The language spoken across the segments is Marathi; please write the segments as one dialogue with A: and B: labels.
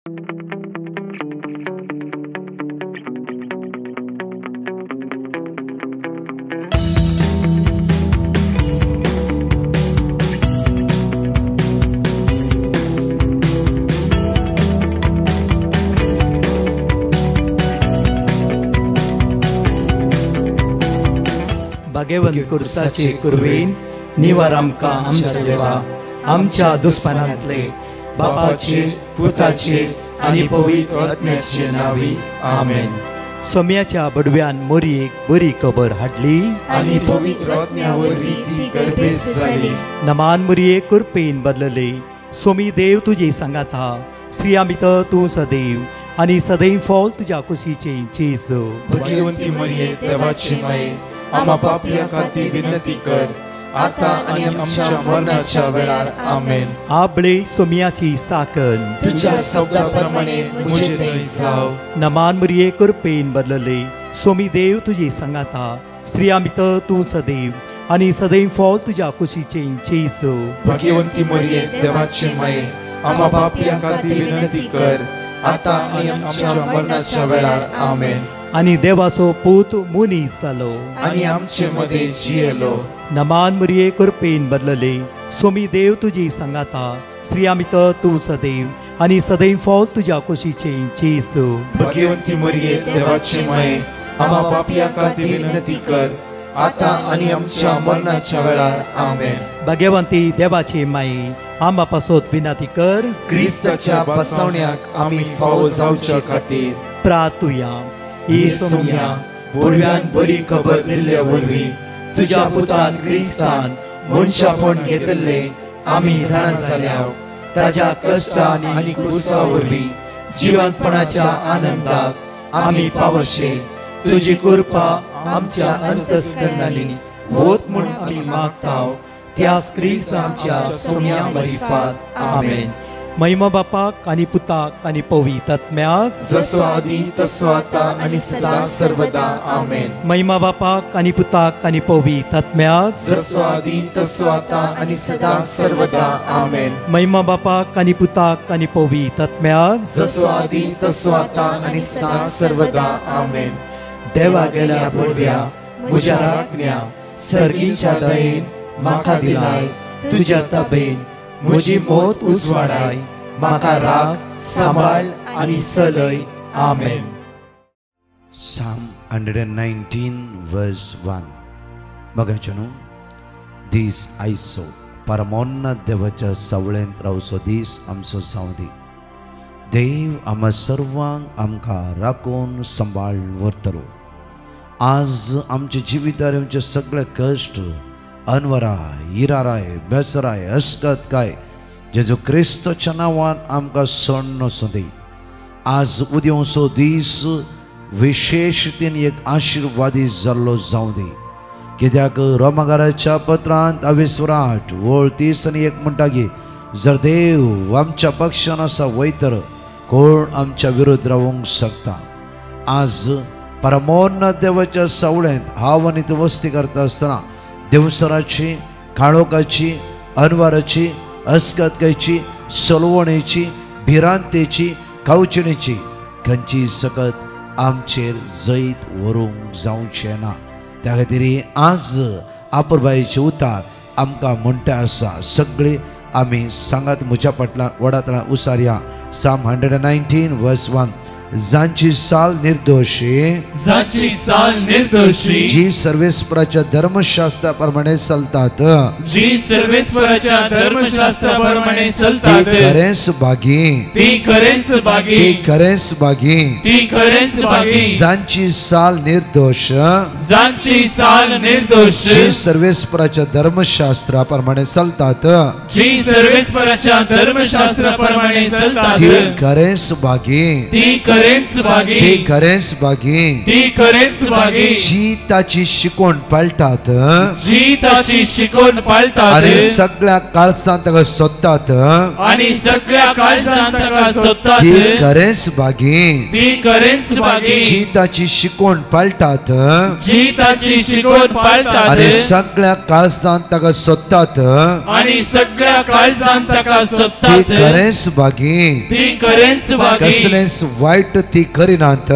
A: भाग्यवंत कुर्साचे कुरवेन निवार आमकां आमच्या देवा आमच्या दुस्मनांतले बापाचे पुताचे आनी पवित्र आत्म्याचे नावी आमेन. सोम्याच्या बडव्यान मोरयेक बरी खबर हाडली
B: आनी पवित्र आत्म्या वरवीं ती गर्भेस जाली.
A: नमान मोरये कुरपेन बदलले. सोमी देव तुजे सांगात हा. स्त्रिया भितर तूं सदैव आनी सदैव फॉल तुज्या कुशीचे चेज.
B: भाग्यवंती मरिये देवाची माये आम्हा पापियां खातीर विनंती कर आता आनी आमच्या मरणाच्या वेळार आमेन.
A: आबळे सोम्याची साकन
B: तुझ्या शब्दाप्रमाणे मुझे थंय जाव.
A: नमान मोरये कुरपेन बदलले. सोमी देव तुजे सांगात हा. स्त्रिया भितर तूं सदैव आनी सदैव फॉल तुज्या कुशीचे चेज.
B: भाग्यवंती मरिये देवाची माये आम्हा पापियां खातीर विनंती कर आता आनी आमच्या मरणाच्या वेळार आमेन.
A: आनी देवाचो पूत मुनीस जालो
B: आनी आमचे मदे जियेलो.
A: नमान मोरये कुरपेन बदलले. सोमी देव तुजी सांगात हा. स्त्रिया भितर तूं सदैव आनी सदैव फॉल तुज्या कुशीचे चेज.
B: भाग्यवंती मरिये देवाची माये आम्हा पापियां खातीर विनंती कर आता आनी आमच्या मरणाच्या वेळार आमेन.
A: भाग्यवंती देवाचे माये आम्हा पासत विनंती कर.
B: क्रिस्ताच्या बसवण्याक आमी फावो जावच्या खातीर
A: प्रार्थुया.
B: ही सोम्या बडव्यान बरी खबर दिल्ल्या वरवीं तुज्या पुतान क्रिस्तान मनशापण घेतले आमी जाणा जाल्या. ताच्या कश्टान आनी क्रुसा वरवीं जिवंतपणाच्या आनंदाक आमी पावशे. तुजी कृपा आमच्या अंतस्करणांनी होत म्हूण आमी मागताव. त्याच क्रिस्तांच्या सोम्या मरिफात आमेन.
A: महिमा बापाक आनी पुताक आनी पवित्र आत्म्याक
B: जसो आदी तसो आता आनी सदा सर्वदा आमेन.
A: महिमा बापाक आनी पुताक आनी पवित्र आत्म्याक
B: जसो आदी तसो आता आनी सदा सर्वदा आमेन.
A: महिमा बापाक आनी पुताक आनी पवित्र आत्म्याक
B: जसो आदी तसो आता आनी सदा सर्वदा आमेन. देवा गेल्या बडव्या म्हज्या राखण्या सर्गीच्या दयेन म्हाका दिलाय. तुज्या तबेन म्हजी मोत उजवाडाय. म्हाका राख सांबाळ आनी चलय. आमेन.
C: Psalm 119 verse 1. मगाच्यानू दीस आयचो परमोन्नत देवाच्या सावळेंत रावचो दीस आमचो जावं दी. देव आम्हा सर्वांक आमकां राखून सांबाळ व्हरतलो. आज आमच्या जिवितार आमचे सगळे कश्ट अनवराय इराराय बेसराय असतात काय जेजो क्रिस्ताच्या नांवान आमकां सण नसो दी. आज उद्योवचो दीस विशेषतेन एक आशिर्वादी जाल्लो जावं दी. कित्याक रोमाकाराच्या पत्रांत 28 वळ 30 म्हणटा की जर देव आमच्या पक्षान आसा वयतर कोण आमच्या विरोध रावंक शकता. आज परमोन्नत देवाच्या सावळेंत हांव आनी तूं वस्ती करता आसतना देवसराची काळोखाची अनवाराची अस्कतकायची सलवणेची भिरांतेची कावचिणेची खंयची सकत आमचेर जैत व्हरूंक जावचें ना. त्या खातीर आज आपुरबायेचे उतार आमकां म्हणटा आसा. सगळीं आमी सांगात म्हज्या फाटल्यान वडांतल्यान उसारया. Psalm 119 verse 1. जांची साल निर्दोषी जी सर्वेस्पराच्या धर्मशास्त्रा प्रमाणे चलतात ती खरेंच बागी जांची साल निर्दोष जी सर्वेस्पराच्या धर्मशास्त्रा प्रमाणे चलतात ती खरेंच बागी
D: खरेंच सुभागी
C: ती खरेंच सुभागी
D: ती खरेंच सुभागी
C: जी ताची शिकवण पाळटात
D: जी ताची शिकवण पाळतात
C: आणि सगळ्या काळजांत ताका सोदतात
D: आणि सगळ्या काळजांत ताका सोदतात
C: ती खरेंच सुभागी
D: ती खरेंच सुभागी
C: जी ताची शिकवण पाळटात
D: जी ताची शिकवण पाळतात
C: आणि सगळ्या काळजांत ताका सोदतात
D: आणि सगळ्या काळजांत ताका
C: ती
D: सोदतात
C: खरेंच सुभागी
D: ती खरेंच सुभागी
C: कसलेंच वाईट ती करिनात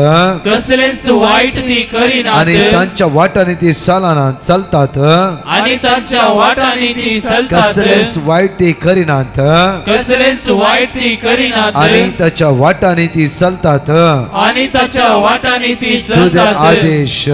D: कसलेंच वाईट ती करिनात
C: आणि तांच्या वाटांनी ती सालानात चलतात
D: आणि तांच्या वाटांनी ती चलतात
C: कसलेंच वाईट ती करिनात
D: कसलेंच वाईट ती करिनात
C: आणि ताच्या वाटांनी ती चलतात
D: आणि ताच्या वाटांनी ती
C: तुझे
D: चलतात
C: आदेश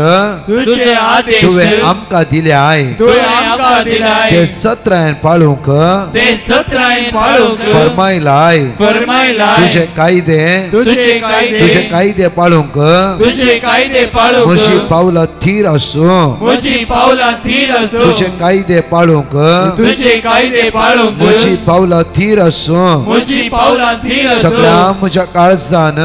D: तुझे आदेश
C: तुवें आमकां दिल्याय
D: तुवें आमकां दिलाय
C: ते सत्रायन पाळूंक
D: ते सत्रायन पाळूंक
C: फरमायलाय
D: फरमायलाय
C: तुझे कायदे
D: तुझे
C: कायदे पाळूंक
D: तुझे कायदे पाळूंक
C: म्हजी पावलां थीर आसूं
D: म्हजी पावलां थीर आसूं
C: तुझे कायदे पाळूंक
D: तुझे कायदे पाळूंक
C: म्हजी पावलां थीर आसूं
D: म्हजी पावलां थीर आसूं
C: सगळ्या म्हज्या काळजान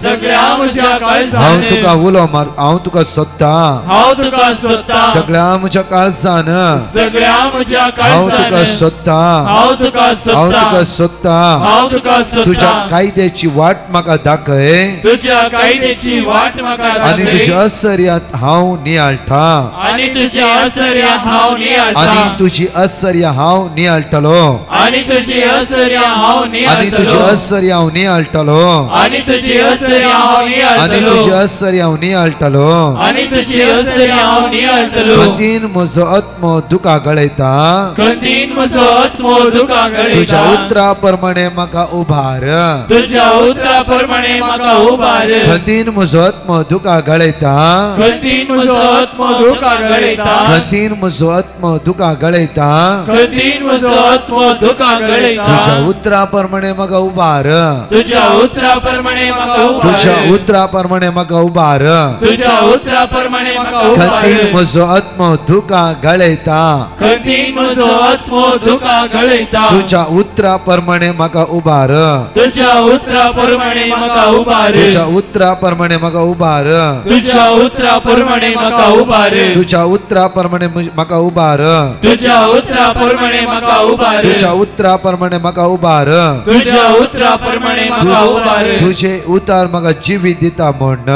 D: सगळ्या म्हज्या
C: हांव
D: काळजान
C: तुका उलो मार हांव तुका सोदतां
D: हांव तुका सोदतां
C: सगळ्या म्हज्या काळजान
D: सगळ्या म्हज्या
C: हांव तुका
D: काळजान
C: सोदतां
D: हांव तुका
C: हांव
D: सोदतां
C: तुका सोदतां
D: हांव तुका
C: तुझ्या
D: सोदतां
C: कायद्याची वाट म्हाका दाखय
D: तुझ्या कायद्याची वाट म्हाका
C: आणि
D: दाखय
C: तुझ्या असर्यांत हांव नियाळटा
D: आणि तुझ्या असर्यांत हांव
C: आणि
D: नियाळटा
C: तुझी असर्या हांव नियाळटलो
D: आणि तुझी असर्या हांव
C: आणि तुझी
D: नियाळटलो
C: असर्या हांव नियाळटलो
D: आणि तुझी असर्या हांव
C: आणि तुझी
D: नियाळटलो
C: असर्या हांव नियाळटलो
D: आणि तुझी असर्या हांव नियाळटलो
C: खंतीन म्हजो आत्मो दुका गळयता
D: खंतीन म्हजो आत्मो दुका
C: तुझ्या
D: गळयता
C: उतरा प्रमाणे म्हाका उभार
D: तुझ्या उतरा प्रमाणे म्हाका उबार
C: खंतीन म्हजो आत्मो दुका गळयता
D: खंतीन म्हजो आत्मो दुका गळयता
C: खंतीन म्हजो आत्मो दुका गळयता
D: खंतीन म्हजो आत्मो दुका गळयता
C: तुझ्या उतरा प्रमाणे म्हाका उभार
D: तुझ्या उतरा प्रमाणे म्हाका
C: तुझ्या
D: उबार
C: उतरा प्रमाणे म्हाका उभार
D: तुझ्या उतरा प्रमाणे म्हाका
C: खंतीन
D: उबार
C: म्हजो आत्मो दुका गळयता
D: खंतीन म्हजो आत्मो दुका गळयता
C: तुझ्या उतरा प्रमाणे म्हाका उभार
D: तुझ्या उतरा प्रमाणे म्हाका उबार
C: तुझ्या उतरा प्रमाणे म्हाका उभार
D: तुझ्या उतरा प्रमाणे म्हाका उबार
C: तुझ्या उतरा प्रमाणे म्हाका उभार
D: तुझ्या उतरा प्रमाणे म्हाका उबार
C: तुझ्या उतरा प्रमाणे म्हाका उभार
D: तुझ्या उतरा प्रमाणे म्हाका उबार
C: तुझे उतार म्हाका जिवीत दिता म्हण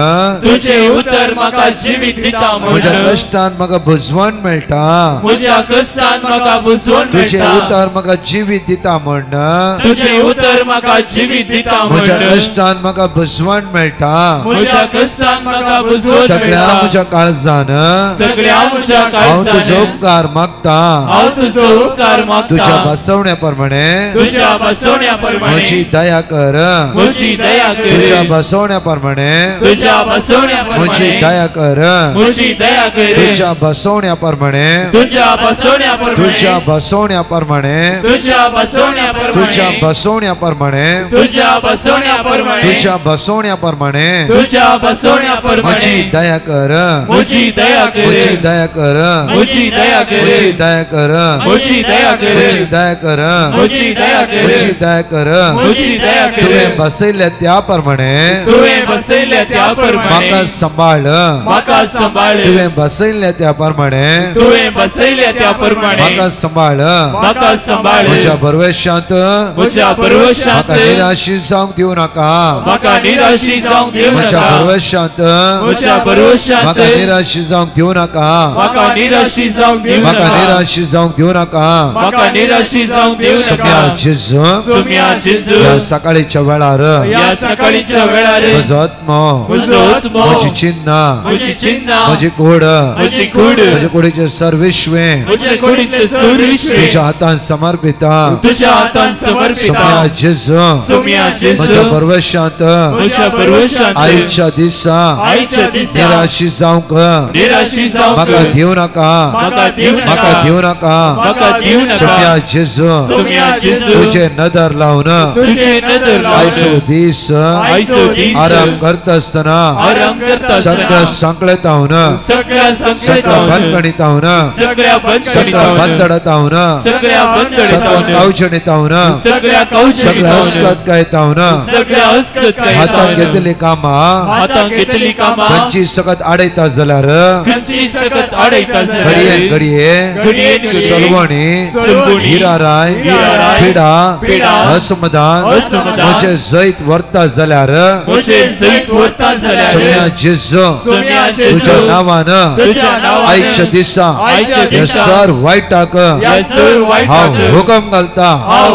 D: तुझे उतर म्हाका जिवीत दिता
C: म्हज्या
D: म्हण
C: कश्टान म्हाका भुजवण मेळटा
D: म्हज्या कश्टान म्हाका बुजवण
C: तुझे
D: मेळटा
C: उतार म्हाका जिवीत दिता म्हण
D: तुझे उतर म्हाका जिवीत दिता
C: म्हज्या
D: म्हण
C: कश्टान म्हाका भुजवण मेळटा
D: म्हज्या कश्टान म्हाका बुजवण
C: सगळ्या
D: मेळटा
C: म्हज्या काळजान
D: सगळ्या म्हज्या
C: हांव तुजो
D: काळजान
C: उपकार मागता
D: हांव तुजो उपकार
C: तुझ्या
D: मागता
C: बसवण्या प्रमाणे
D: तुझ्या बसवण्या
C: म्हजी
D: प्रमाणे
C: दया कर
D: म्हजी दया
C: तुझ्या
D: कर
C: बसवण्या प्रमाणे
D: तुझ्या बसवण्या
C: म्हजी
D: प्रमाणे
C: दया कर
D: म्हजी दया कर
C: तुझ्या बसवण्या प्रमाणे
D: तुझ्या बसवण्या
C: तुझ्या
D: प्रमाणे
C: बसवण्या प्रमाणे
D: तुझ्या बसवण्या
C: तुझ्या
D: प्रमाणे
C: बसवण्या प्रमाणे
D: तुझ्या बसवण्या प्रमाणे
C: तुझ्या बसवण्या प्रमाणे
D: तुझ्या बसवण्या
C: म्हजी
D: प्रमाणे
C: दया कर
D: म्हजी दया
C: म्हजी
D: कर
C: दया कर
D: म्हजी दया
C: म्हजी
D: कर
C: दया कर
D: म्हजी दया
C: म्हजी
D: कर
C: दया कर
D: म्हजी दया
C: म्हजी
D: कर
C: दया कर
D: म्हजी दया
C: तुवें
D: कर
C: बसयल्या त्या प्रमाणे
D: तुवें बसयल्या त्या
C: म्हाका
D: प्रमाणे
C: सांबाळ
D: म्हाका सांबाळ
C: तुवें बसयल्या त्या प्रमाणे
D: तुवें बसयल्या त्या प्रमाणे
C: म्हाका सांबाळ
D: म्हाका सांबाळ
C: म्हज्या परवेशांत
D: म्हज्या परवेशांत
C: म्हाका निराशी जावंक दिवं नाका
D: म्हाका निराशी जावंक दिवं
C: म्हज्या
D: नाका
C: परवेशांत
D: म्हज्या परवेशांत
C: म्हाका निराशी जावंक दिवं नाका
D: म्हाका निराशी जावंक दिवं
C: म्हाका
D: नाका
C: निराशी जावंक दिवं नाका
D: म्हाका निराशी जावंक दिवं
C: सुम्या
D: नाका
C: जेजू
D: सुम्या जेजू
C: ह्या सकाळीच्या वेळार
D: या सकाळीच्या वेळार
C: म्हजो आत्मो
D: म्हजो आत्मो
C: म्हजी चिन्नां
D: म्हजी चिन्नां
C: म्हजी कूड
D: म्हजी कूड
C: म्हजे कुडीचे सर्विश्वे
D: म्हजे कुडीचे सुरविश्वे
C: तुझ्या हातान समर्पिता
D: तुझ्या हातान समर्पिता
C: सुम्या जेजू
D: सुम्या
C: म्हज्या
D: जेजू
C: परवेशांत
D: म्हज्या परवेशांत
C: आयच्या दिसा
D: आयच्या दिसा
C: निराशी जावंक
D: निराशी जावंक
C: म्हाका दिवं नाका
D: म्हाका दिवं
C: म्हाका
D: नाका
C: दिवं नाका
D: म्हाका दिवं नाका
C: सुम्या जेजू
D: सुम्या जेजू
C: तुझे नदर लावन
D: तुझे नजर
C: आयचो
D: लावन
C: दीस
D: आयचो दीस
C: आराम करता आसतना
D: आराम करता
C: सगळ्या
D: असताना
C: संकळतावन
D: सगळ्या
C: सगळ्या
D: संकटावन
C: बंदगणितावन
D: सगळ्या
C: सगळ्या
D: बंधनावन
C: बंदडतावन
D: सगळ्या
C: सगळ्या
D: बंधनावन
C: कावजणितावन
D: सगळ्या
C: सगळ्या
D: कौशल्यावन
C: अस्कत गायतावन
D: सगळ्या हसत
C: हात हातांत घेतली कामां खंयची सकत आडयता जाल्यार घडये घडये सलवणी हिराराय पिडा असमाधान म्हजे जैत व्हरता जाल्यार सोम्या जेजू तुज्या नांवान आयच्या दिसा ह्या सर वायटाक हांव हुकम घालता हांव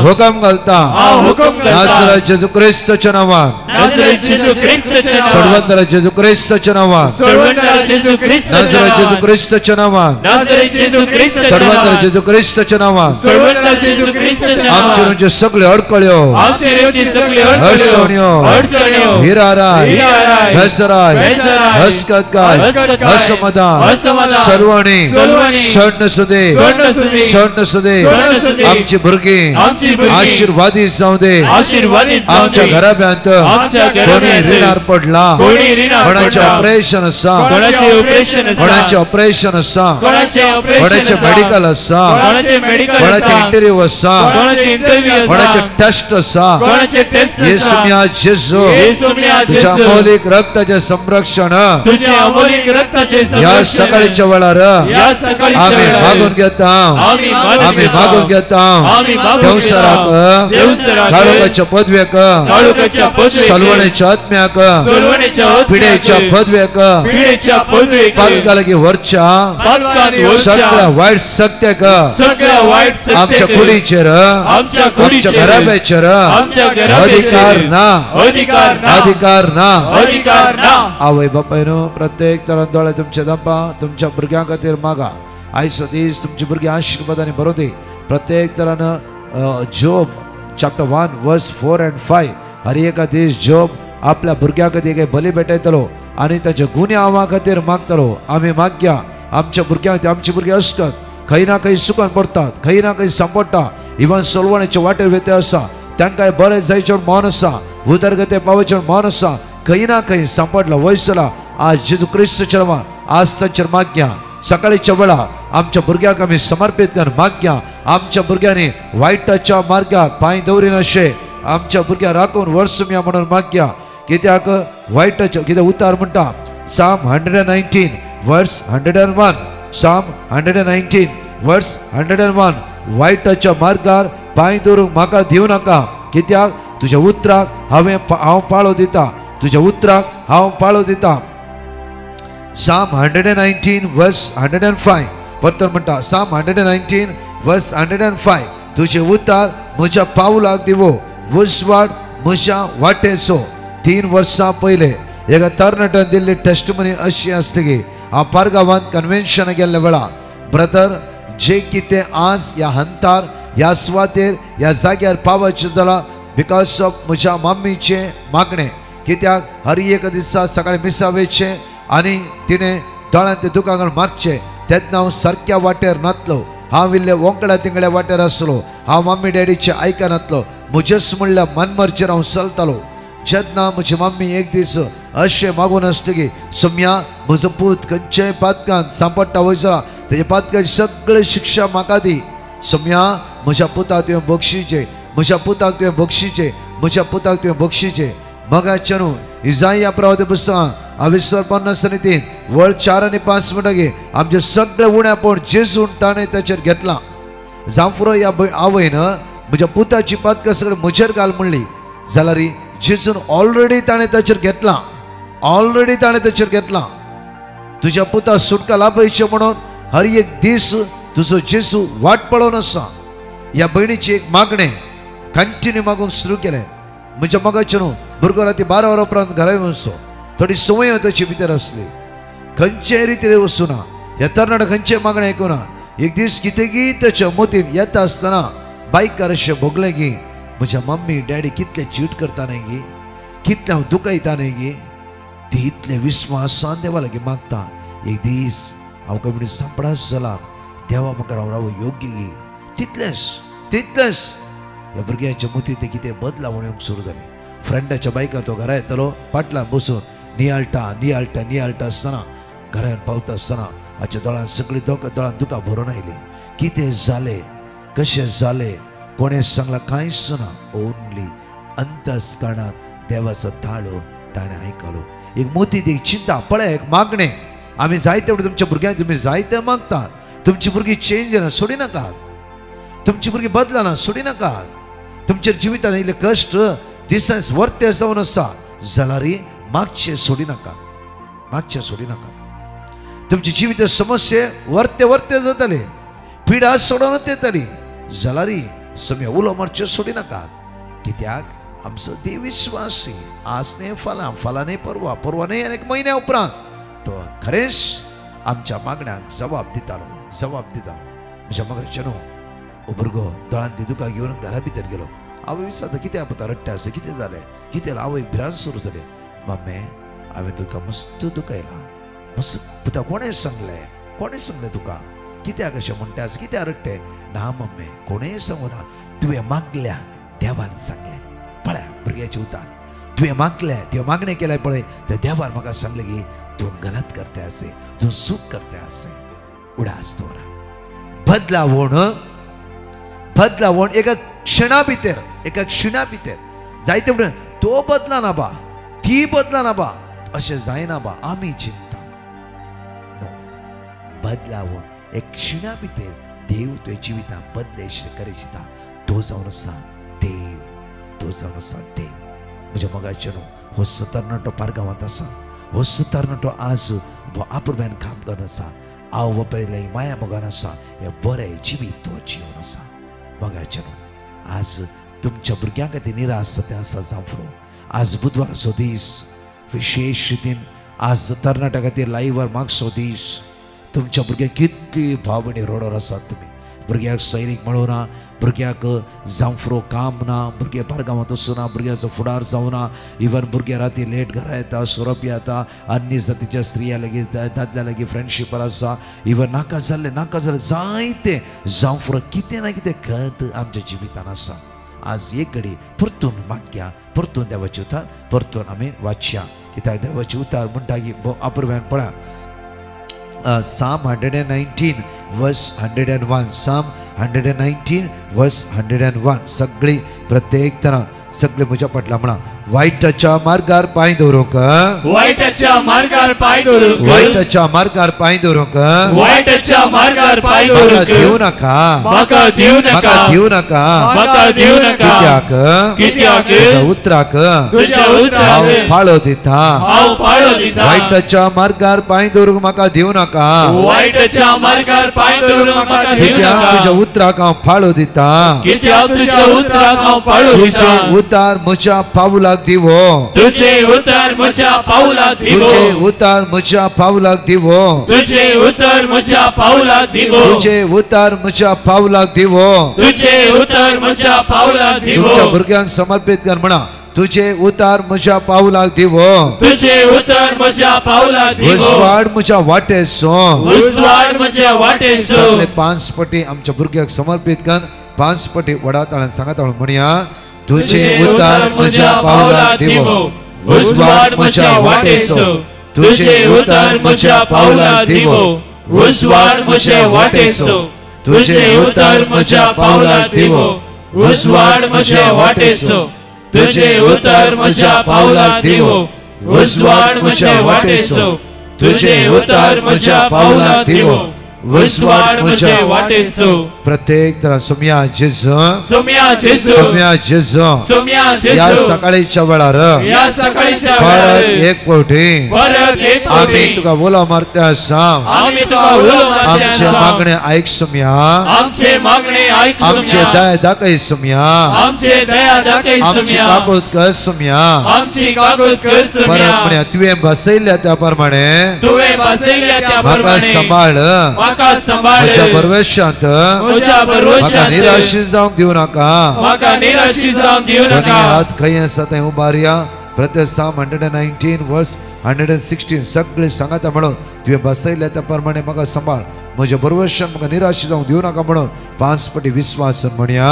C: हुकम घालता नासरेत जेजू क्रिस्ताच्या नांवान सर्वंतर जेजू क्रिस्ताच्या नांवान नासरेत जेजू क्रिस्ताच्या नांवान सर्वंतर जेजू क्रिस्ताच्या नांवान आमचे रुचे सगळे अडकळ्यो अडचण्यो हिराराय भेसराय हसकतकाय असमाधान सर्वणी सण सुदे आमची भुरगीं आशीर्वादी जावं दे आमच्या घराब्यांत कोणी रिणार पडला कोणाचे ऑपरेशन आसा कोणाचे ऑपरेशन आसा कोणाचे मेडिकल आसा कोणाचे इंटरव्यू आसा कोणाचे टेस्ट आसा येशूया जेजू तुझ्या अमोलिक रक्ताचे संरक्षण या सकाळच्या वेळार आम्ही मागून घेता आम्ही मागून घेता देवसराक काळोखाच्या पदव्याक सलवणेच्या आत्म्याक पिडेच्या पदव्याक पातकालागी वरच्या सगळ्या वाईट सक्त्याक आमच्या कुडीचेर आमच्या घराब्याचेर अधिकार ना आवय बापायनो प्रत्येक तरान दोळे तुमचे दंपा तुमच्या भुरग्यां खातीर मागा आयचो दीस तुमची भुरगीं आशिर्वादांनी भरूं दी प्रत्येक तरान जोब चॅप्टर 1 वर्स 4 and 5 हर एका दीस जोब आपल्या भुरग्यां खातीर बली भेटयतलो आनी ताच्या गुन्या आवा खातीर मागतलो आमी मागया आमच्या भुरग्यांक आमची भुरगीं असतात खंय ना खंय सुखान पडटात खंय ना खंय सांपडटा इवन सलवणेचे वाटेर वेते आसा तांकां बरें जायचे मन आसा उदरगते पावचे मन आसा खंय ना खंय सांपडला वयसला आज जेजू क्रिस्ताच्या नांवान आज ताचेर मागया सकाळीच्या वेळा आमच्या भुरग्यांक आमी समर्पित करून मागया आमच्या भुरग्यांनी वायटाच्या मार्गार पांय दवरिनाशे आमच्या भुरग्यांक राखून वर्सुम्या म्हणून मागया कित्याक वायटाच्या कितें उतार म्हणटा Psalm 119 verse 101 Psalm 119 verse 101 वायटाच्या मार्गार पांय दवरूंक म्हाका दिवं नाका कित्याक तुज्या उतराक हांव पाळो दिता तुज्या उतराक हांव पाळो दिता Psalm 119 verse 105 परतर म्हणटा Psalm 119 verse 105 तुझे उतार म्हज्या पावलाक दिवो वसवाड म्हज्या वाटेचो 3 वर्सां पयले एका तरणाट्यान दिल्ली टेस्टमनी अशी आसली की हांव पारगांवांत कन्वेन्शन गेल्ल्या वेळा ब्रदर जे कितें आज ह्या हंतार ह्या सुवातेर ह्या जाग्यार पावचें जाला बिकॉज ऑफ म्हज्या मम्मीचे मागणें कित्याक हर एक दिसा सकाळीं मिसावेचें आनी तिणें दोळ्यांत ते दुकान मागचें तेन्ना हांव सारक्या वाटेर नातलो हांव इल्ले वोंकड्या तिंगड्या वाटेर आसलो हांव मम्मी डॅडीचे आयकनातलो म्हजेच म्हणल्या मनमर्चेर हांव चलतालो जेन्ना म्हजी मम्मी एक दीस अशें मागून आसली की सोम्या म्हजो पूत खंयच्याय पातकांत सांपडटा वयसला तेजे पातकाची सगळी शिक्षा म्हाका दी सोम्या म्हज्या पुताक तुवें बक्षिचें म्हज्या पुताक तुवें बक्षिचें म्हज्या पुताक तुवें बक्षिचें मगाच्या न्हू इजाया प्रवादी पुस्तकां 50 वळ 4 आणि 5 म्हणटकीर आमचे सगळे उण्यापण जेजून ताणें ताचेर घेतला जांफुरो ह्या आवयन म्हज्या पुताची पातकां सगळें म्हजेर घाल म्हणली जाल्यार जेजून ऑलरेडी ताणें ताचेर घेतला तुज्या पुता सुटका लाभयचें म्हणून हर एक दीस तुजो जेजू वाट पळोवन आसा ह्या भयणीची एक मागणें कंटिन्यू मागूंक सुरू केलें म्हज्या मगाचें न्हू भुरगो राती 12 वरां उपरांत घरा वचो थोडी संवय ताची भितर आसली खंयचे रितीन वचूना ह्या तरणाट्याक खंयचे मागणें आयकुना एक दीस कितेंगी ताच्या मतीन येता आसतना बायकार अशें भोगलें गी म्हज्या मम्मी डॅडी कितले चीट करता न्हय गी कितले हांव दुखयता न्हय गी ती इतले विस्वासान देवा लागीं मागता एक दीस हांव कमी सांपडास जाल्यार देवा म्हाका राव योग्य गी तितलेंच ह्या भुरग्याच्या मतीन ते कितें बदलावण येवंक सुरू जाली फ्रेंडाच्या बायकार तो घरा येतलो फाटल्यान बसून नियाळटा आसतना घरान पावता आसतना हाच्या दोळ्यान सगळीं दोळ्यान दुकां भरून आयली कितें जालें कशें जालें कोणें सांगलां कांयच ना ओन्ली अंतस्करणांत देवाचो ताळो ताणें आयकलो. एक मोती एक चिंता पळय, एक मागणें. आमी जायते तुमच्या भुरग्यांक तुमी जायते मागतात. तुमची भुरगीं चेंज जायना सोडी नाकात. तुमची भुरगीं बदलना सोडी नाकात. तुमच्या जिवितान इल्ले कश्ट दिसांस वर्ते जावन आसा जाल्यार मागचे सोडी नाकात. मागचे सोडी नाकात. तुमची जिवीत समस्या वर्ते वर्ते जातले, पिडा सोडोन येतली जाल्यार समय उलो मारचे सोडी नाकात. कित्याक आमचो देव विश्वासी आज न्ही फाल्यां, फाल्यां न्ही परवा, परवा न्ही आनी एक म्हयन्या उपरांत तो खरेंच आमच्या मागण्यांक जबाब दितालो. जबाब दितालो. म्हज्या मगाच्यान हो भुरगो दोळांत दुकां घेवन घरा भितर गेलो. आवय विचारता कितें आपता रडटा आसा, कितें जालें, कितें आवयक भिरांत सुरू जालें. मम्मे हांवें तुका मस्त दुखयलां. मस्त पुता कोणें सांगलें, कोणें सांगलें तुका, कित्याक अशें म्हणटा आसा, कित्याक रडटे. ना मम्मे कोणेंय सांगू ना, तुवें मागल्या देवान सांगलें. पळय भुरग्याचें उतार. तुवें मागलें, तुवें मागणें केलें पळय, त्या देवान म्हाका सांगलें की तूं गलत करते आसे, तूं चूक करते आसे. उडास दवरा. बदलावण एका क्षणा भितर, एका क्षणा भितर जायते म्हणून तो बदलाना बा, ती बदलाना बा, अशें जायना बा. आमी चिंता बदलावण एक क्षणा भितर देव तुवें जिवितां बदलेशें करीत. तो जावन आसा देव, तो जावन आसा देव. म्हज्या मोगाचेर हो तरणाटो पारगांवांत आसा. हो तरणाटो आज आपुरब्यान काम करन आसा. हांव बापायले माया मोगान आसा. हे बरें जिवीत तो जिवन आसा. मोगाचेर आज तुमच्या भुरग्यां खातीर निराश तें आसा जांफ्रो. आज बुधवाराचो दीस विशेष रितीन आज तरणाट्या खातीर लायव्हर मागचो दीस. तुमच्या भुरग्यांक कितली भावणी रोडोर आसात तुमी. भुरग्याक सैरीक मेळोना, भुरग्याक जांफ्रो काम ना, भुरगे पारगांवांत वचूना, भुरग्याचो फुडार जावना. इवन भुरगे राती लेट घरा येता, सोरोप येता. अन्य जातीच्या स्त्रिया लागीं दादल्या लागीं फ्रेंडशिपार आसा. इवन नाका जाल्ले जायते जांफ्रो कितें ना कितें खत आमच्या जिवितान आसा. आज एक घडी परतून मागया, परतून देवाचे उतार परतून आमी वाचया. कित्याक देवाचे उतार म्हणटा की आपुरब्यान पळया Psalm 119 verse 101. Psalm 119 verse 101. सगळी प्रत्येक तरां सगळे म्हज्या फाटल्यान म्हणा. वायटाच्या मार्गार पांय दवरूंक,
D: वायटाच्या मार्गार पांय दवरूंक,
C: वायटाच्या मार्गार पांय दवरूंक,
D: वायटाच्या मार्गार पांय
C: म्हाका
D: दवरूंक
C: दिवं नाका,
D: म्हाका दिवं नाका,
C: म्हाका दिवं नाका,
D: म्हाका दिवं नाका. कित्याक
C: तुज्या उतराक
D: तुज्या उतराक
C: हांव फाळो दिता.
D: हांव फाळो दिता.
C: वायटाच्या मार्गार पांय दवरूंक म्हाका दिवं नाका,
D: वायटाच्या मार्गार पांय दवरूंक म्हाका दिवं
C: कित्याक
D: नाका.
C: तुज्या उतराक हांव फाळो दिता.
D: कित्याक तुज्या उतराक हांव फाळो
C: तुजे
D: दिता.
C: उतार म्हज्या पावलाक दिवो,
D: तुझे उतर म्हज्या पावलाक दिवो,
C: तुजे उतार म्हज्या पावलाक दिवो,
D: तुझे उतर म्हज्या पावलाक दिवो,
C: तुजे उतार म्हज्या पावलाक दिवो.
D: तुझे उतर म्हज्या पावलाक दिवो.
C: तुमच्या भुरग्यांक समर्पित कर म्हणा. तुजे उतार म्हज्या पावलाक दिवो,
D: तुझे उतर म्हज्या पावलाक दिवो.
C: उजवाड म्हज्या वाटेचो.
D: उजवाड म्हज्या वाटेचो.
C: सगळे 5 पटी आमच्या भुरग्यांक समर्पित कर. 5 पटी वडाताळ्यान सांगाताळून म्हणया. तुझे उतार म्हज्या पावलाक दिवो, उजवाड म्हज्या वाटेचो. तुझे उतार म्हज्या पावलाक दिवो, उजवाड म्हज्या वाटेचो. तुझे उतार म्हज्या पावलाक दिवो, उजवाड म्हज्या वाटेचो. तुझे उतार म्हज्या पावलाक दिवो, उजवाड म्हज्या वाटेचो. तुझे उतार म्हज्या पावलाक दिवो, उजवाड म्हज्या वाटेचो. प्रत्येक तरा सोम्या जेजू,
D: सोम्या जेजू,
C: सोम्या जेजू.
D: सोम्या जेजू.
C: या सकाळीच्या वेळार
D: या सकाळीच्या
C: परत
D: वेळार
C: एक फावटी
D: परत एक
C: आमी
D: फावटी
C: तुका उलो मारता आसा.
D: आमी तुका उलो मारता
C: आमचे
D: आसा.
C: मागणे आयक सोम्या,
D: आमचे मागणे आयक
C: आमचे
D: सोम्या,
C: दया दाखय सोम्या,
D: आमचे दया दाखय
C: आमची
D: सोम्या,
C: काकूत कर सोम्या.
D: आमची काकूत कर सोम्या.
C: परत म्हण्या तुवें बसयल्या त्या प्रमाणे
D: तुवें बसयल्या त्या
C: म्हाका
D: प्रमाणे
C: सांबाळ.
D: म्हाका सांबाळ.
C: म्हज्या परवेशांत
D: म्हज्या
C: म्हाका
D: भरवशांत
C: निराशी जावंक दिवं नाका.
D: म्हाका निराशी जावंक दिवं
C: दोनी
D: नाका.
C: हात खंय आसा थंय उबारया. प्रत्येक Psalm 119 verse 116 सगळे सांगाता म्हणून तुवें बसयल्या त्या प्रमाणे म्हाका सांबाळ. म्हज्या भरवशान म्हाका निराशी जावंक दिवं नाका म्हणून 5 पटी विश्वासान म्हणया.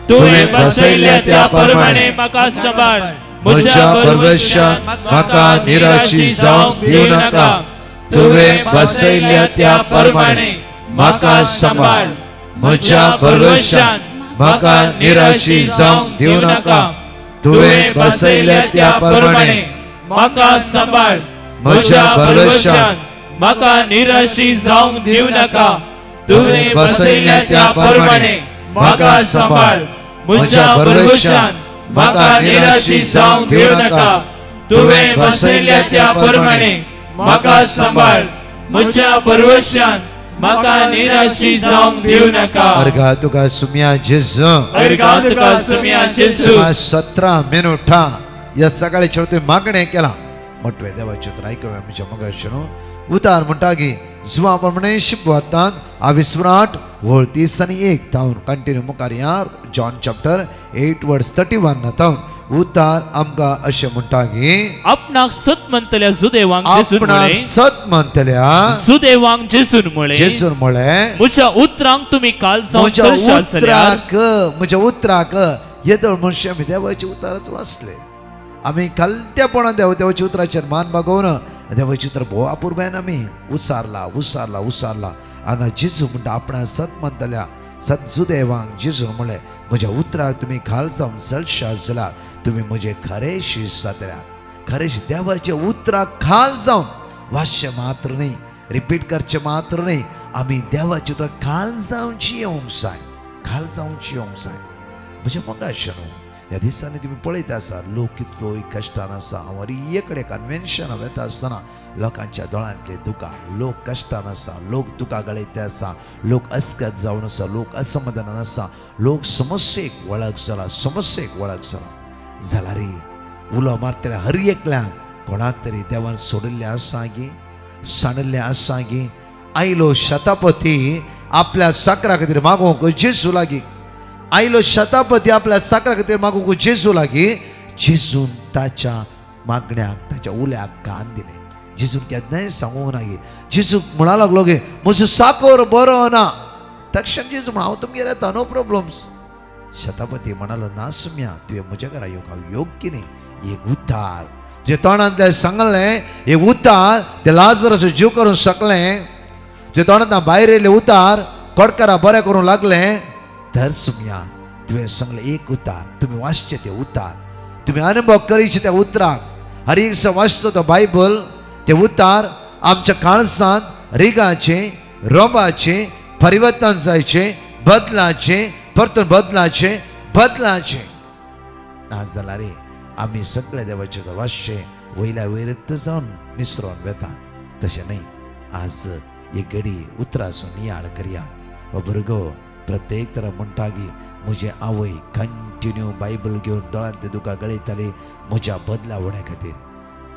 D: तुवें बसयल्या त्या प्रमाणे म्हाका सांबाळ.
C: म्हज्या भरवशान म्हाका निराशी जावंक दिवं नाका. तुवें बसयल्या त्या प्रमाणे म्हाका सांबाळ. म्हज्या भरवशान म्हाका निराशी जावंक दिवं नाका.
D: तुवें बसयल्या त्या प्रमाणे म्हाका सांबाळ. म्हज्या परमेशान म्हाका निराशी जावंक दिव नाका. तुवें बसयल्या त्या प्रमाणे म्हाका सांबाळ. म्हज्या परमेशान म्हाका निराशी जावंक दिव नाका. तुवें बसयल्या त्या प्रमाणे म्हाका सांबाळ. म्हज्या परमेशान म्हाका निराशी जावंक दिव नाका.
C: अर्घा तुका सुम्या जेजू.
D: अर्घा तुका सुम्या जेजू.
C: 17 मिनिटां या सकाळच्या तुम्ही मागणे केला. मोठवे देवाचे तर ऐकूया आमच्या मगाशनो उतार म्हणटा की जुवा प्रमाणे शिकवतात आविस्वराट वळ 30 आणि 1 तावन कंटिन्यू मुखार या जॉन चॅप्टर 8 वर्स 31 तावन उतार आमकां अशें म्हणटा की
D: आपणाक सत म्हणतल्या जुदेवांक जेसून
C: आपणाक
D: म्हळे.
C: सत म्हणतल्या
D: जुदेवांक जेसून म्हळे.
C: जेसून म्हळे
D: म्हज्या उतरांक तुम्ही काल
C: म्हज्या उतराक येदळ मनशां आमी देवाचे उतारच वाचले. आमी कालत्यापणान देवाच्या उतराचेर मान बागोवन देवाचे उतर भोव अपुरब्यान आमी उसारला हांगा जेजू म्हणटा आपणा सत म्हणटल्या सत जुदेवांक जेजू म्हळें म्हज्या उतराक तुमी खाल जावन चलशा जाल्यार तुमी म्हजे खरेशी जातल्यात. खरेशी देवाच्या उतराक खाल जावन वाचचे मात्र न्ही, रिपीट करचे मात्र न्ही, आमी देवाच्या उतराक खाल जावची येवंक जाय. म्हज्या मगाशनो ह्या दिसांनी तुमी पळयता आसा लोक कितलो कश्टान आसा. हांव एकडे कन्वेन्शनां वेता आसतना लोकांच्या दोळ्यांतले दुकां, लोक कश्टान आसा, लोक दुकां गळयते आसा, लोक अस्कत जावन आसा, लोक असमाधानान आसा, लोक समस्येक वळख जाला जाल्यार उलो मारतल्या हर एकल्यान कोणाक तरी देवान सोडिल्लें आसा गी, सांडिल्लें आसा गी. आयलो शतापती आपल्या साकरा खातीर मागोवंक जेजू लागीं आयलो शतापती आपल्या साकरा खातीर मागोवंक जेजू लागीं जेजून ताच्या मागण्याक ताच्या उल्याक कान दिले. जेजून केन्नाय सांगूंक ना गे. जेजू म्हणा लागलो गे म्हजो साकोर बरो ना. तक्षण जेजू म्हण हांव तुमगेर येता, नो प्रॉब्लम्स. शतापती म्हणालो ना सुम्या तुवें म्हज्या घरा येवंक हांव योग्य न्ही. एक उतार तुजे तोंडांतलें सांगलें, एक उतार ते लाजरस जीव करूंक शकलें. तुजे तोंडांतल्यान भायर येयलें उतार कडकारा बरें करूंक लागलें. तर सुम्या तुवें सांगलें एक उतार तुमी वाचचे ते उतार, तुमी अनुभव करीचे त्या उतराक. हर एक दिसा वाचचो तो बायबल. ते उतार आमच्या काळजांत रिगाचे, रोबाचे, परिवर्तन जायचे, बदलाचे, परतून बदलाचे नाजाल्यार रे आमी सगळे देवाचे वाचचे वयल्या वयरत जावन निसरोन वेता. तशें न्ही. आज एक घडी उतरासून नियाळ करया. हो भुरगो प्रत्येक तरा म्हणटा की म्हजे आवय कंटिन्यू बायबल घेवन दोळ्यांत तुका गळयताली म्हज्या बदला होण्या खातीर.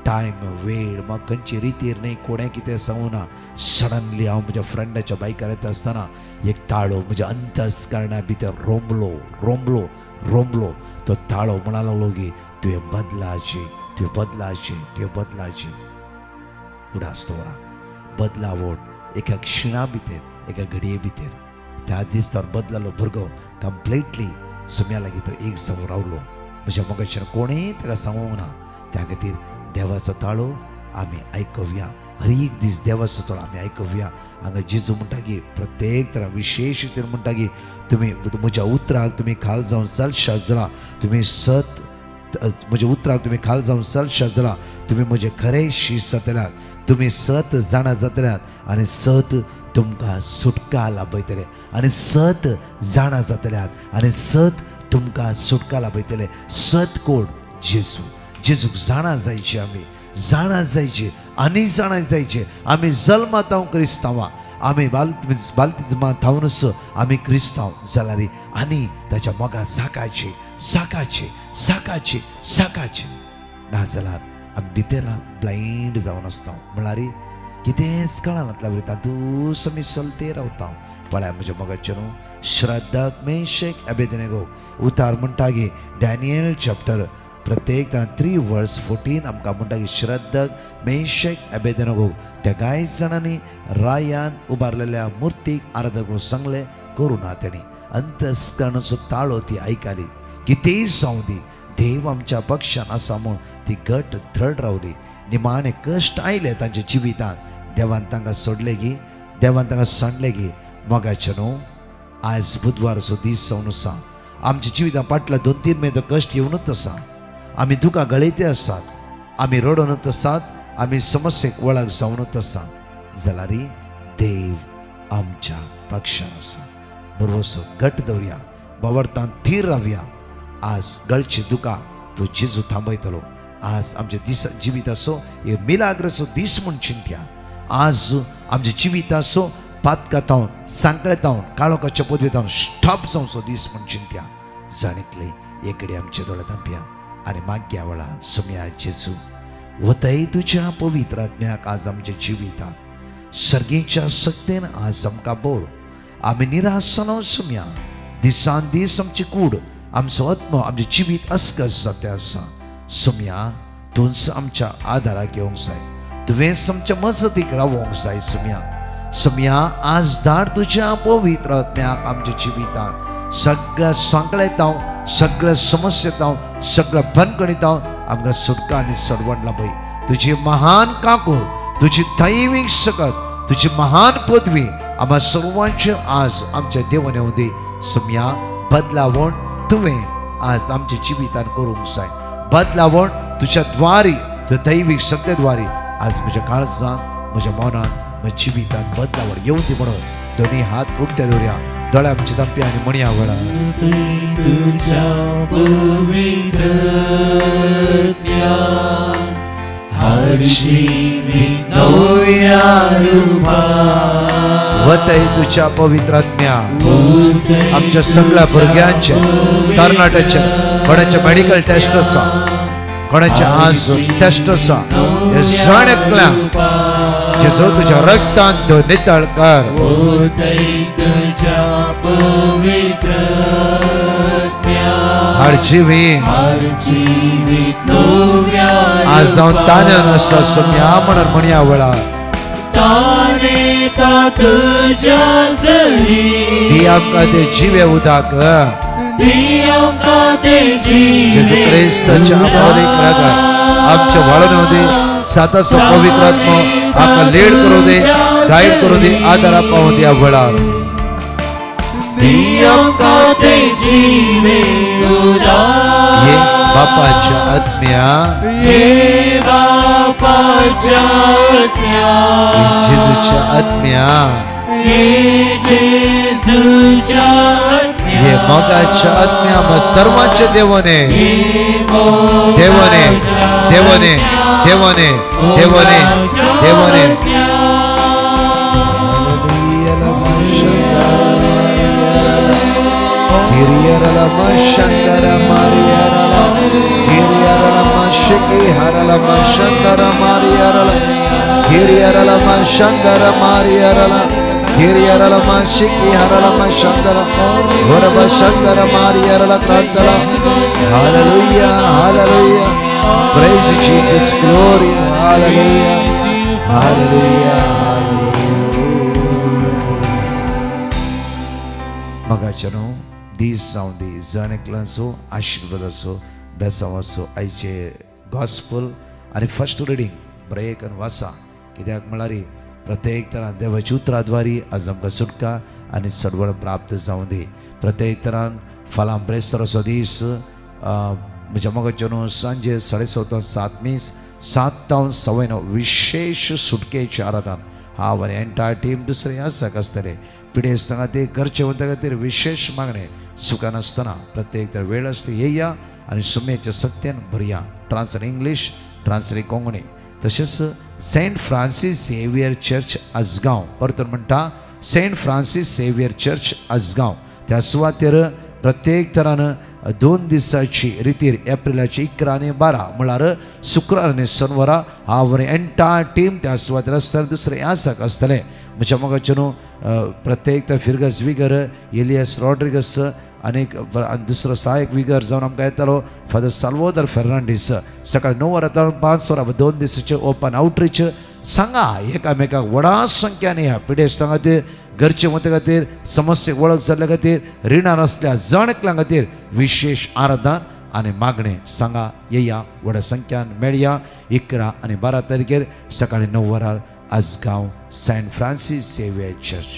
C: टायम वेळ म्हाका खंयची रितीर न्ही, कोणें कितें सांगूं ना. सडनली हांव म्हज्या फ्रेंडाच्या बायकार येता आसतना एक ताळो म्हज्या अंतस्करणा भितर रोंबलो. तो ताळो म्हणा लागलो की तुवें बदलाची उडास दवरा. बदलावट एका क्षिणा भितर, एका घडये भितर. त्या दीस तो बदललो भुरगो कंप्लिटली सुम्या लागीं तो एक जावन रावलो. म्हज्या मोगाच्यान कोणेंय ताका सांगूंक ना. त्या खातीर देवाचो ताळो आमी आयकूया. हर एक दीस देवाचो ताळो आमी आयकूया. हांगा जेजू म्हणटा की प्रत्येक तरा विशेष रितीन म्हणटा की तुमी म्हज्या उतराक तुमी खाल जावन चलशा जाल्यार तुमी म्हज्या उतराक तुमी खाल जावन चलशा जाल्यार तुमी म्हजे खरे शीश जातल्यात. तुमी सत जाणां जातल्यात आनी सत तुमकां सुटका लाभयतले. आनी सत जाणां जातल्यात आनी सत तुमकां सुटका लाभयतले. सत कोण? जेजूक जाणां जायची, आमी जाणां जायची आनी जाणां जायचे. आमी जल्मांत हांव क्रिस्तांवां, आमी बाल्तिजमा थावनूच आमी क्रिस्तांव जाल्यार आनी ताच्या मोगा साकाचे नाजाल्यार आमी भितर ब्लायंड जावन आसता. म्हळ्यार कितेंच कळनातल्या वरी तातूंच आमी चलते रावता. पळय म्हज्या मोगाचे न्हू श्रद्धाक मेशक अबेदनेगो उतार म्हणटा की डॅनियल चॅप्टर प्रत्येक 3 वर्स 14 आमकां म्हणटा की श्रद्धाक मेशक अबेदनेगो त्या कांय जाणांनी रायान उबारलेल्या मुर्तीक आराधना करून सांगलें करूं ना. तेणी अंतस्करणाचो ताळो ती आयकली. कितेंय जावं दी देव आमच्या पक्षान आसा म्हूण ती घट धड रावली. निमाणे कश्ट आयले तांच्या जिवितांत देवान तांकां सोडले गी, देवान तांकां सांडले गी. मोगाचे न्हू आज बुधवारचो दीस जावन आसा. आमच्या जिवितां फाटल्या 2-3 म्हयने तो कश्ट येवनूच आसा. आमी दुखां गळयते आसात, आमी रडोनत आसात, आमी समस्येक वळख जावनत आसात जाल्यार देव आमच्या पक्षान आसा. बरोसो घट दवरया, बावरतान थीर रावया. आज गळची दुखां तूं जेजू थांबयतलो. आज आमच्या जिविताचो हे मिलाग्रसो दीस म्हूण चिंत्या. आज आमच्या जिविताचो पातकातावन सांकळेतावन काळोखाच्या पदवेतावन स्टॉप जावचो दीस म्हूण चिंत्या. जाणीतले एकडे आमचे दोळे धांपया आनी मागया वेळा सुमया जेजू वतय तुज्या पवित्र आत्म्याक आज आमच्या जिवितांत सर्गेच्या सक्तेन आज आमकां बोर. आमी निरासनां सुमया दिसान दीस आमची कूड आमचो आत्मो आमचें जिवीत अस्कस जाता आसा. सुमया तूंच आमच्या आदाराक येवंक जाय, तुवेंच आमच्या मजतीक रावोंक जाय. सुमया आज धाड तुज्या पवित्र आत्म्याक आमच्या जिवितांत सगळ्या सांकळेतांव, सगळ्या समस्येतांव, सगळ्या बंदखणीतांव आमकां सुटका आनी सडवण लाभय. तुजी महान काकूळ, तुजी दैवीक सकत, तुजी महान पदवी आम्हा सर्वांचेर आज आमच्या देवान येवं दी. सुमया बदलावण तुवें आज आमच्या जिवितांत करूंक जाय. बदलावण तुज्या द्वारी, तुज्या दैवीक सत्य द्वारी आज म्हज्या काळजांत, म्हज्या मनांत, म्हज्या जिवितांत बदलावण येवं दी म्हणून दोनी हात उक्ते दवरया, दोळे आमचे धांपया आनी म्हणया वेळा वतय तुझ्या पवित्र आत्म्या आमच्या सगळ्या भुरग्यांचे, तरणाट्याचे, कोणाचे मेडिकल टेस्ट आसा, कोणाचे आज टेस्ट आसा, हे सगळ्या जेजू तुझ्या रक्तान तो नितळ कर. हर जिवीत आज जाऊन तान्यान आसा सुमया म्हणून म्हणया वेळा ती आमकां ते जिवे उदाक जेजू क्रिस्ताच्या अमोलीक रगत आमच्या वाळून दे. साताचो पवित्र आत्मो आमकां लीड करूं दे, गाईड करूं दे, आदार पावूं दे. वेळा ये बापाच्या आत्म्या, जेजूच्या आत्म्या, ये मोगाच्या आत्म्या आम्हा सर्वांचे देवाने देवाने देवाने देवाने देवाने देवाने Hiriyarala mashandara mariyarala Hiriyarala mashiki harala mashandara mariyarala Hiriyarala mashandara mariyarala Hiriyarala mashiki harala mashandara Horaba shandara mariyarala krantala. Hallelujah, hallelujah, praise you Jesus, glory, hallelujah, hallelujah, hallelujah. Magachano दीस जावं दी जण एकल्यांचो आशिर्वादाचो बेसांवाचो आयचे गॉस्पल आनी फर्स्ट रिडींग ब्रेक आनी वाचा. कित्याक म्हळ्यार प्रत्येक तरान देवाच्या उतराद्वारी आज आमकां सुटका आनी सडवण प्राप्त जावं दी. प्रत्येक तरान फाल्यां ब्रेस्तराचो दीस म्हज्या मोगाच्या न्हू सांजे 7:30 मीस 7 विशेष सुटकेचे आराधन हांव आनी एंटायर टीम दुसरे आसाक आसतले. पिडेस्तां खातीर घरचे वता खातीर विशेष मागणे सुखान आसतना प्रत्येक तर वेळ आसता येया आनी सुमेच्या सक्त्यान भरया. Translate English, translate Konkani. तशेंच Saint Francis Xavier church Assagao परतून म्हणटा Saint Francis Xavier church Assagao. त्या सुवातेर प्रत्येक तरान 2 दिसाची रितीर एप्रिलाची 11 आनी 12 म्हळ्यार शुक्रार आनी शनवारा हांव आनी एंटायर टीम त्या सुवातेर आसतले. दुसरे आसाक आसतले. म्हज्या मोगाचे न्हू प्रत्येक फिरगस विगर, एलियस रॉड्रिगस आनीक दुसरो सहायक विगर जावन आमकां येतालो फादर साल्वादोर फेर्नांडीस. सकाळीं 9 वरां 5 वरां 2 दिसाचे ओपन आउटरीच. सांगा एकामेकाक व्हडा संख्यान ह्या पिडेस्तां खातीर, घरचे मते खातीर, समस्येक वळख जाल्ल्या खातीर, रिणां नासल्या जण एकल्यां खातीर विशेष आराधन आनी मागणे. सांगा येया व्हड्या संख्यान मेळया. 11 आनी 12 तारखेर सकाळीं 9 वरार Assagao Saint Francis Xavier church.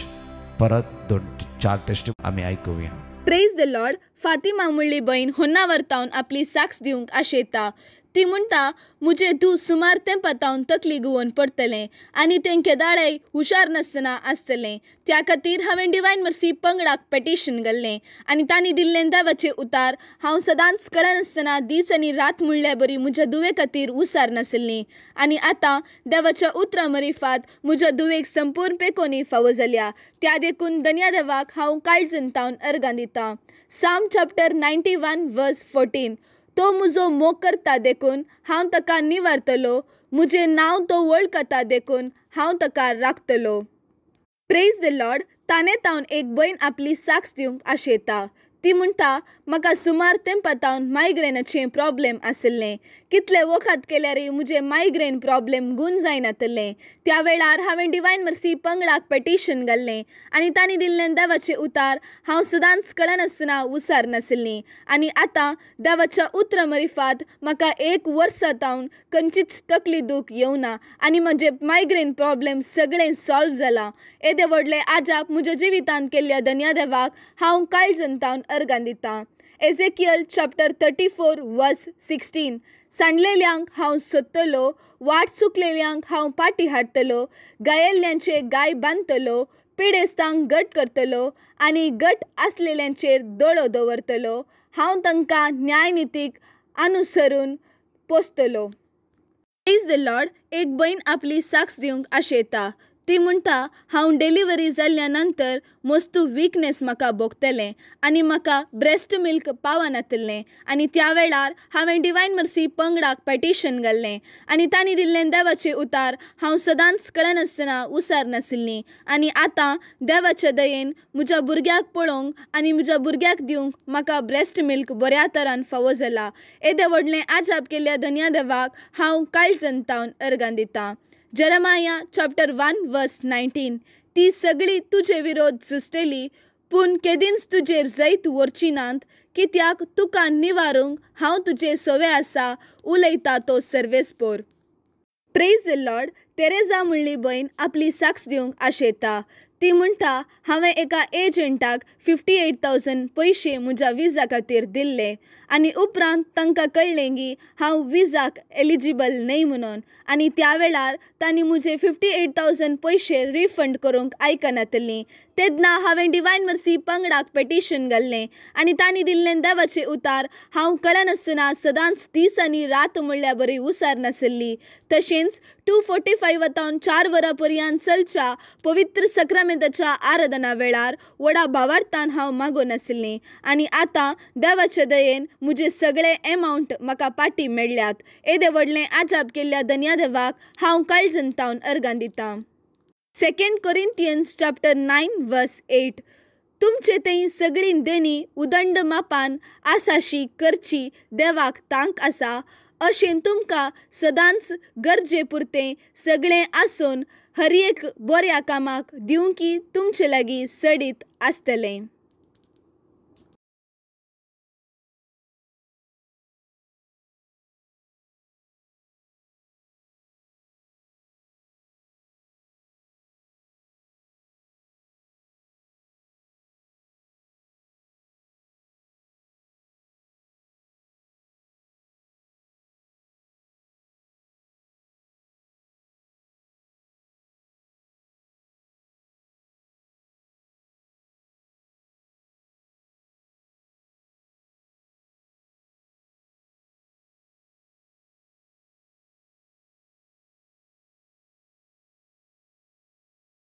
C: परत 2-4 टेस्ट आमी आयकुया.
E: Praise the Lord. फातिमा म्हणली बहीण होन्ना वर्तावन आपली साक्ष दिवंक आशेता. ती म्हणटा मुजे तूं सुमार तेंपातावन तकली गुवोवन पडटलें आनी तें केदाळय हुशार नासतना आसतलें. त्या खातीर हांवें डिवायन मर्सी पंगडाक पेटिशन घाल्लें आनी तांणी दिल्लें देवाचें उतार हांव सदांच कळनासतना दीस आनी रात म्हणल्या बरी म्हज्या दुवे खातीर उसार नासलीं. आनी आतां देवाच्या उतरां मरिफात म्हज्या दुवेक संपूर्ण पेकोनी फावो जाल्या. त्या देखून धन्या देवाक हांव काळजंतावन अर्गां दितां. साम चॅप्टर 91 वर्स 14. तो म्हजो मोग करता देखून हांव ताका निवारतलो. म्हजें नांव तो वळखता देखून हांव ताका राखतलो. Praise the Lord. ताणें एक भयण आपली साक्ष दिवंक आशेता. ती म्हणटा म्हाका सुमार तेंपातावन मायग्रेनाचें प्रॉब्लेम आसलें. कितले वखद केल्यारय म्हजें मायग्रेन प्रॉब्लेम गूण जायनातलें. त्या वेळार हांवें डिवायन मर्सी पंगडाक पेटिशन घाल्लें आनी तांणी दिल्लें देवाचें उतार हांव सदांच कळनासतना उसार नासलीं. आनी आतां देवाच्या उतरां मरिफात म्हाका 1 वर्सातावन खंयचीच तकली दूख येवना आनी म्हजें मायग्रेन प्रॉब्लेम सगळें सॉल्व जालां. येदे व्हडलें आजाप म्हज्या जिवितांत केल्ल्या धन्या देवाक हांव काळजंतावन अर्गां दितां. एझेकियल चॅप्टर 34 वर्स 16. सांडलेल्यांक हांव सोदतलो, वाट चुकलेल्यांक हांव फाटीं हाडटलो, गायेल्ल्यांचे गाय बांदतलो, पिडेस्तांक घट करतलो आनी घट आसलेल्यांचेर दोळो दवरतलो. हांव तांकां न्यायनितीक अनुसरून पोसतलो. Praise the Lord. एक भयण आपली साक्ष दिवंक आशेता. ती म्हणटा हांव डिलिव्हरी जाल्ल्या नंतर मस्तू विकनेस म्हाका भोगतलें आनी म्हाका ब्रेस्ट मिल्क पावनातलें. आनी त्या वेळार हांवें डिवायन मर्सी पंगडाक पेटिशन घाल्लें आनी तांणी दिल्लें देवाचें उतार हांव सदांच कळनासतना उसार नासलीं. आनी आतां देवाच्या दयेन म्हज्या भुरग्याक पळोवंक आनी म्हज्या भुरग्याक दिवंक म्हाका ब्रेस्ट मिल्क बऱ्या तरान फावो जाला. येदें व्हडलें आजाप केल्ल्या धन्या देवाक हांव काळजंतावन अर्गां दितां. जेरेमाया चॅप्टर 1 वर्स 19. ती सगळी तुजे विरोध झुजतली पूण केदींच तुजेर जैत व्हरची नात, कित्याक तुका निवारूंक हांव तुजे सोवे आसा उलयता तो सर्वेस्पोर. Praise the Lord. तेरेजा म्हणली भयण आपली साक्ष दिवंक आशेता. ती म्हणटा हांवें एका एजंटाक 58,000 पयशे म्हज्या विजा खातीर दिल्ले आनी उपरांत तांकां कळलें की हांव विजाक एलिजिबल न्हय म्हणून. आनी त्या वेळार तांणी म्हजे 58,000 पयशे रिफंड करूंक आयकनातलीं. तेन्ना हांवें डिवायन मर्सी पंगडाक पेटिशन घाल्लें आनी तांणी दिल्लें देवाचें उतार हांव कळनासतना सदांच दीस आनी रात म्हणल्या बरी उसार नासली. तशेंच 245 4 वरां पर्यंत चलच्या पवित्र सक्रामेंताच्या आराधना वेळार व्हडा भावार्थान हांव मागो नासलीं. आनी आतां देवाच्या दयेन म्हजे सगळे एमावंट म्हाका पाटी मेळ्ळ्यात. येदें व्हडलें आजाप केल्ल्या धन्या देवाक हांव काळजंतावन अर्गां दितां. 2 कोरिंथियन्स चॅप्टर 9 वर्स 8. तुमचे थंय सगळी देणी उदंड मापान आसाशी करची देवाक तांक आसा अशें तुमकां सदांच गरजे पुरतें सगळें आसून हर एक बऱ्या कामाक दिवंकी तुमचे लागीं सडीत आसतलें.